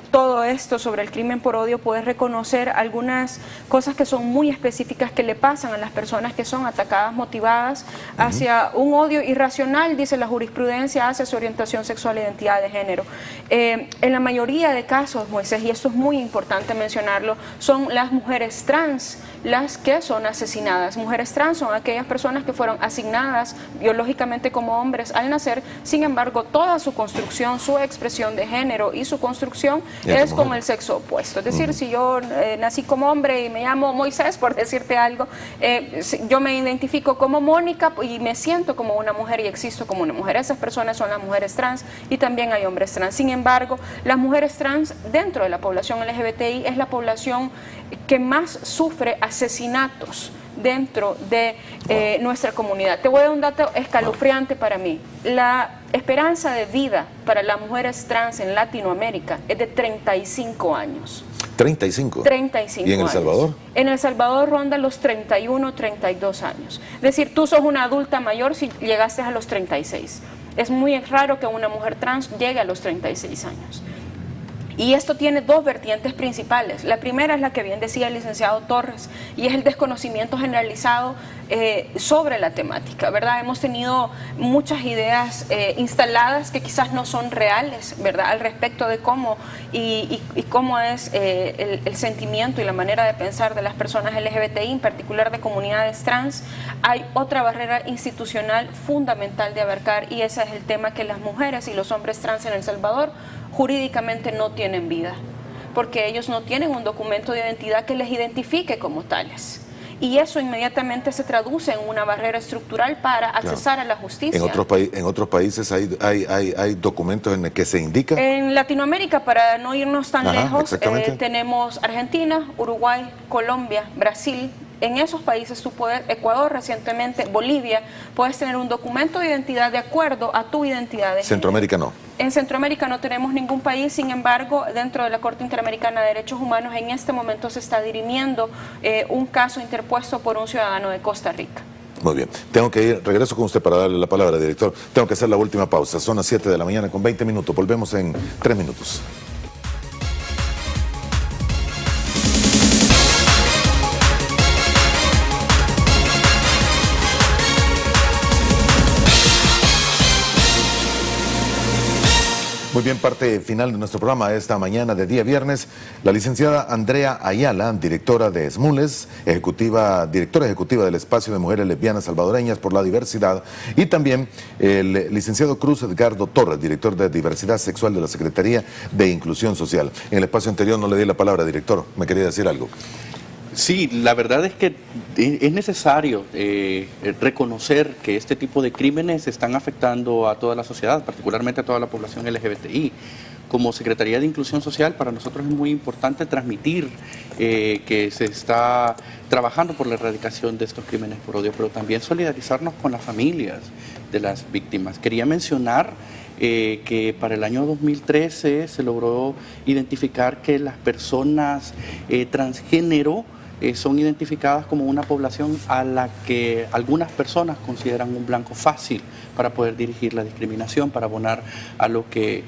todo esto sobre el crimen por odio, puedes reconocer algunas cosas que son muy específicas que le pasan a las personas que son atacadas, motivadas hacia un odio irracional, dice la jurisprudencia, hacia su orientación sexual e identidad de género. En la mayoría de casos, Moisés, y esto es muy importante mencionarlo, son las mujeres trans las que son asesinadas. Mujeres trans son aquellas personas que fueron asignadas biológicamente como hombres al nacer, sin embargo toda su construcción, su expresión de género y su construcción es con el sexo opuesto. Es decir, si yo nací como hombre y me llamo Moisés, por decirte algo, yo me identifico como Mónica y me siento como una mujer y existo como una mujer. Esas personas son las mujeres trans y también hay hombres trans. Sin embargo, las mujeres trans dentro de la población LGBTI es la población que más sufre asesinatos dentro de nuestra comunidad. Te voy a dar un dato escalofriante para mí. La esperanza de vida para las mujeres trans en Latinoamérica es de 35 años. 35. 35 ¿Y en El años. Salvador? En El Salvador ronda los 31, 32 años. Es decir, tú sos una adulta mayor si llegaste a los 36. Es muy raro que una mujer trans llegue a los 36 años. Y esto tiene dos vertientes principales. La primera es la que bien decía el licenciado Torres, y es el desconocimiento generalizado sobre la temática, ¿verdad? Hemos tenido muchas ideas instaladas que quizás no son reales, ¿verdad? Al respecto de cómo y cómo es el sentimiento y la manera de pensar de las personas LGBTI, en particular de comunidades trans. Hay otra barrera institucional fundamental de abarcar, y ese es el tema que las mujeres y los hombres trans en El Salvador jurídicamente no tienen vida, porque ellos no tienen un documento de identidad que les identifique como tales. Y eso inmediatamente se traduce en una barrera estructural para accesar a la justicia. En otros países hay documentos en los que se indica. En Latinoamérica, para no irnos tan lejos, tenemos Argentina, Uruguay, Colombia, Brasil. En esos países tú puedes, Ecuador recientemente, Bolivia, puedes tener un documento de identidad de acuerdo a tu identidad de género. Centroamérica no. En Centroamérica no tenemos ningún país, sin embargo, dentro de la Corte Interamericana de Derechos Humanos en este momento se está dirimiendo un caso interpuesto por un ciudadano de Costa Rica. Muy bien, tengo que ir, regreso con usted para darle la palabra, director. Tengo que hacer la última pausa, son las 7 de la mañana con 20 minutos, volvemos en 3 minutos. Muy bien, parte final de nuestro programa esta mañana de día viernes. La licenciada Andrea Ayala, directora de SMULES, directora ejecutiva del Espacio de Mujeres Lesbianas Salvadoreñas por la Diversidad, y también el licenciado Cruz Edgardo Torres, director de Diversidad Sexual de la Secretaría de Inclusión Social. En el espacio anterior no le di la palabra, director. ¿Me quería decir algo? Sí, la verdad es que es necesario reconocer que este tipo de crímenes están afectando a toda la sociedad, particularmente a toda la población LGBTI. Como Secretaría de Inclusión Social, para nosotros es muy importante transmitir que se está trabajando por la erradicación de estos crímenes por odio, pero también solidarizarnos con las familias de las víctimas. Quería mencionar que para el año 2013 se logró identificar que las personas transgénero son identificadas como una población a la que algunas personas consideran un blanco fácil para poder dirigir la discriminación, para abonar a lo que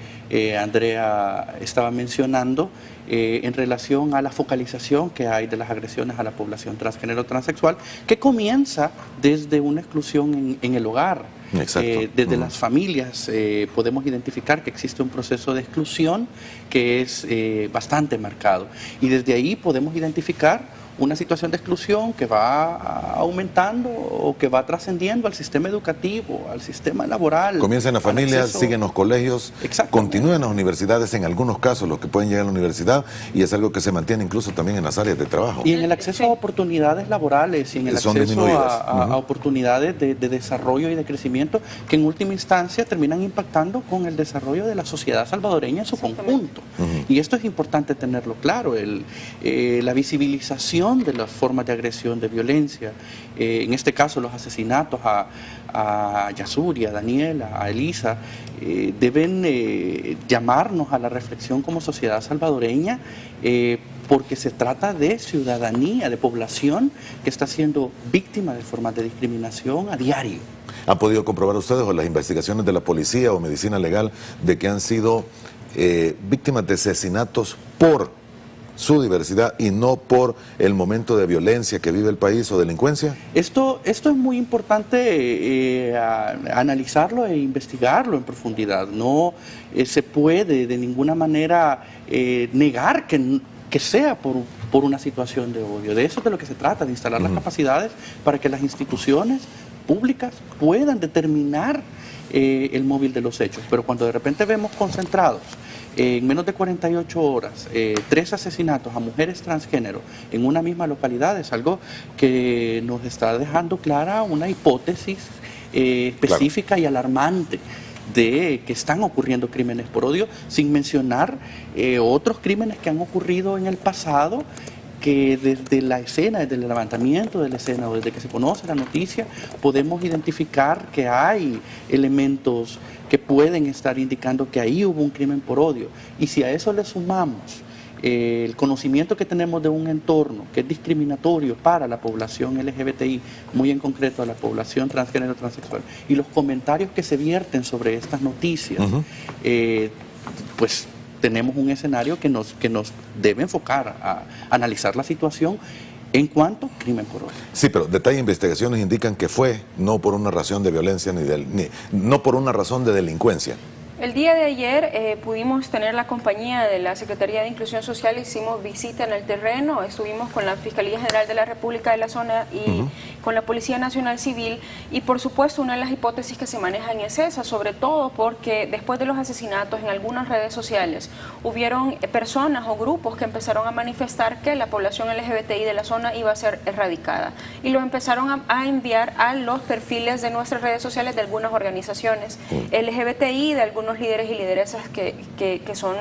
Andrea estaba mencionando en relación a la focalización que hay de las agresiones a la población transgénero transexual, que comienza desde una exclusión en el hogar. Desde las familias podemos identificar que existe un proceso de exclusión que es bastante marcado, y desde ahí podemos identificar una situación de exclusión que va aumentando o que va trascendiendo al sistema educativo, al sistema laboral. Comienza en las familias, sigue en los colegios, continúa en las universidades, en algunos casos los que pueden llegar a la universidad, y es algo que se mantiene incluso también en las áreas de trabajo. Y en el acceso a oportunidades laborales y en el acceso a oportunidades de desarrollo y de crecimiento que en última instancia terminan impactando con el desarrollo de la sociedad salvadoreña en su conjunto. Y esto es importante tenerlo claro, la visibilización de las formas de agresión, de violencia, en este caso los asesinatos a Yasuri, a Daniela, a Elisa, deben llamarnos a la reflexión como sociedad salvadoreña, porque se trata de ciudadanía, de población que está siendo víctima de formas de discriminación a diario. ¿Han podido comprobar ustedes o las investigaciones de la policía o medicina legal de que han sido víctimas de asesinatos por su diversidad y no por el momento de violencia que vive el país o delincuencia? Esto es muy importante analizarlo e investigarlo en profundidad. No se puede de ninguna manera negar que sea por una situación de odio. De eso es de lo que se trata, de instalar las capacidades para que las instituciones públicas puedan determinar el móvil de los hechos. Pero cuando de repente vemos concentrados en menos de 48 horas 3 asesinatos a mujeres transgénero en una misma localidad, es algo que nos está dejando clara una hipótesis específica y alarmante de que están ocurriendo crímenes por odio, sin mencionar otros crímenes que han ocurrido en el pasado, que desde la escena, desde el levantamiento de la escena o desde que se conoce la noticia, podemos identificar que hay elementos que pueden estar indicando que ahí hubo un crimen por odio. Y si a eso le sumamos el conocimiento que tenemos de un entorno que es discriminatorio para la población LGBTI, muy en concreto a la población transgénero transexual, y los comentarios que se vierten sobre estas noticias, pues tenemos un escenario que nos debe enfocar a analizar la situación en cuanto a crimen por odio. Sí, pero detalles de investigaciones indican que fue no por una razón de violencia no por una razón de delincuencia. El día de ayer pudimos tener la compañía de la Secretaría de Inclusión Social, hicimos visita en el terreno, estuvimos con la Fiscalía General de la República de la zona y con la Policía Nacional Civil, y por supuesto una de las hipótesis que se manejan es esa, sobre todo porque después de los asesinatos en algunas redes sociales hubieron personas o grupos que empezaron a manifestar que la población LGBTI de la zona iba a ser erradicada, y lo empezaron a enviar a los perfiles de nuestras redes sociales de algunas organizaciones LGBTI, de algunos líderes y lideresas que son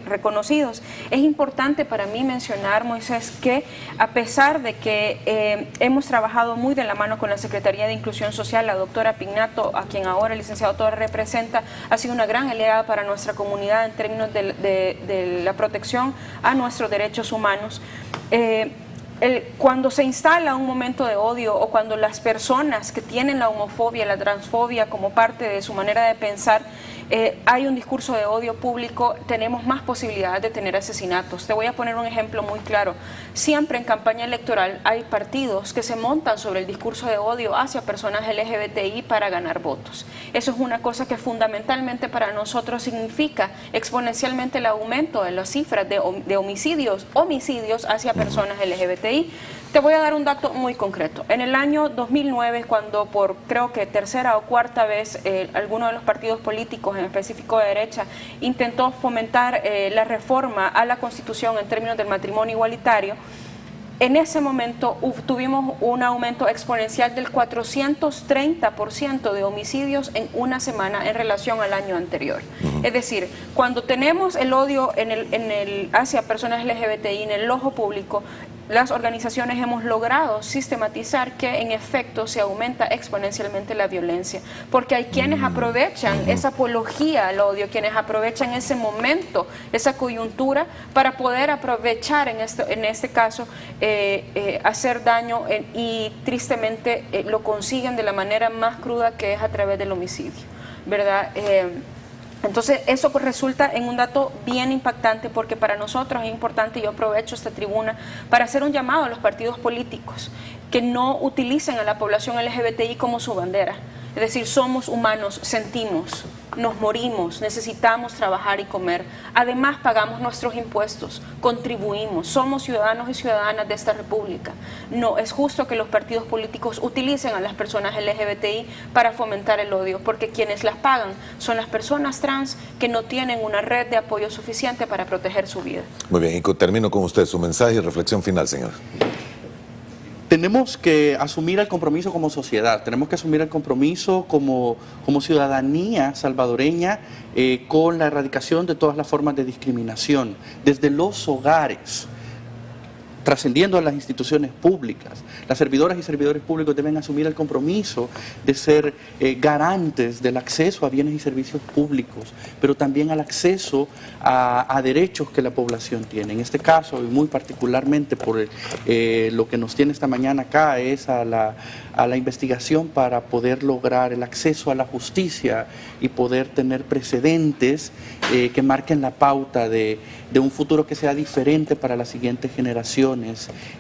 reconocidos. Es importante para mí mencionar, Moisés, que a pesar de que hemos trabajado muy de la mano con la Secretaría de Inclusión Social, la doctora Pignato, a quien ahora el licenciado Torres representa, ha sido una gran aliada para nuestra comunidad en términos de la protección a nuestros derechos humanos. Cuando se instala un momento de odio o cuando las personas que tienen la homofobia, la transfobia como parte de su manera de pensar, hay un discurso de odio público, tenemos más posibilidades de tener asesinatos. Te voy a poner un ejemplo muy claro. Siempre en campaña electoral hay partidos que se montan sobre el discurso de odio hacia personas LGBTI para ganar votos. Eso es una cosa que fundamentalmente para nosotros significa exponencialmente el aumento de las cifras de homicidios hacia personas LGBTI. Te voy a dar un dato muy concreto. En el año 2009, cuando por creo que tercera o cuarta vez alguno de los partidos políticos, en específico de derecha, intentó fomentar la reforma a la Constitución en términos del matrimonio igualitario, en ese momento tuvimos un aumento exponencial del 430% de homicidios en una semana en relación al año anterior. Es decir, cuando tenemos el odio hacia personas LGBTI en el ojo público, las organizaciones hemos logrado sistematizar que en efecto se aumenta exponencialmente la violencia, porque hay quienes aprovechan esa apología al odio, quienes aprovechan ese momento, esa coyuntura, para poder aprovechar en este caso hacer daño y tristemente lo consiguen de la manera más cruda, que es a través del homicidio, ¿verdad? Entonces eso resulta en un dato bien impactante, porque para nosotros es importante, y yo aprovecho esta tribuna para hacer un llamado a los partidos políticos que no utilicen a la población LGBTI como su bandera. Es decir, somos humanos, sentimos, nos morimos, necesitamos trabajar y comer. Además, pagamos nuestros impuestos, contribuimos, somos ciudadanos y ciudadanas de esta república. No es justo que los partidos políticos utilicen a las personas LGBTI para fomentar el odio, porque quienes las pagan son las personas trans que no tienen una red de apoyo suficiente para proteger su vida. Muy bien, y termino con usted su mensaje y reflexión final, señor. Tenemos que asumir el compromiso como sociedad, tenemos que asumir el compromiso como ciudadanía salvadoreña con la erradicación de todas las formas de discriminación, desde los hogares, trascendiendo a las instituciones públicas. Las servidoras y servidores públicos deben asumir el compromiso de ser garantes del acceso a bienes y servicios públicos, pero también al acceso a derechos que la población tiene. En este caso, y muy particularmente por lo que nos tiene esta mañana acá, es a la investigación para poder lograr el acceso a la justicia y poder tener precedentes que marquen la pauta de un futuro que sea diferente para las siguientes generaciones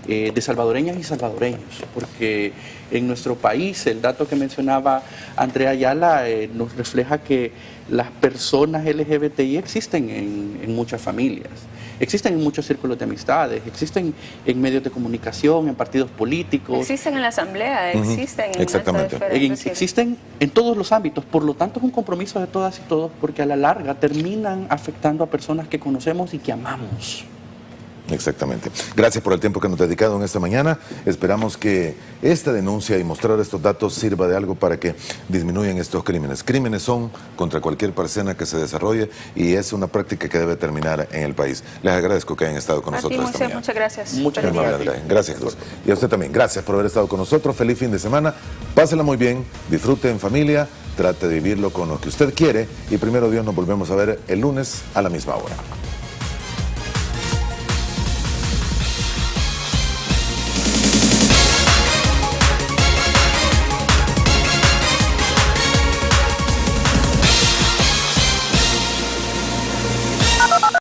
de salvadoreñas y salvadoreños, porque en nuestro país, el dato que mencionaba Andrea Ayala nos refleja que las personas LGBTI existen en muchas familias, existen en muchos círculos de amistades, existen en medios de comunicación, en partidos políticos. Existen en la asamblea, existen en Exactamente. Existen en todos los ámbitos, por lo tanto es un compromiso de todas y todos, porque a la larga terminan afectando a personas que conocemos y que amamos. Exactamente. Gracias por el tiempo que nos ha dedicado en esta mañana. Esperamos que esta denuncia y mostrar estos datos sirva de algo para que disminuyan estos crímenes. Crímenes son contra cualquier persona que se desarrolle y es una práctica que debe terminar en el país. Les agradezco que hayan estado con nosotros esta mañana. Muchas gracias. Muchas gracias. Gracias, Cruz. Y a usted también. Gracias por haber estado con nosotros. Feliz fin de semana. Pásela muy bien. Disfrute en familia. Trate de vivirlo con lo que usted quiere. Y primero Dios, nos volvemos a ver el lunes a la misma hora.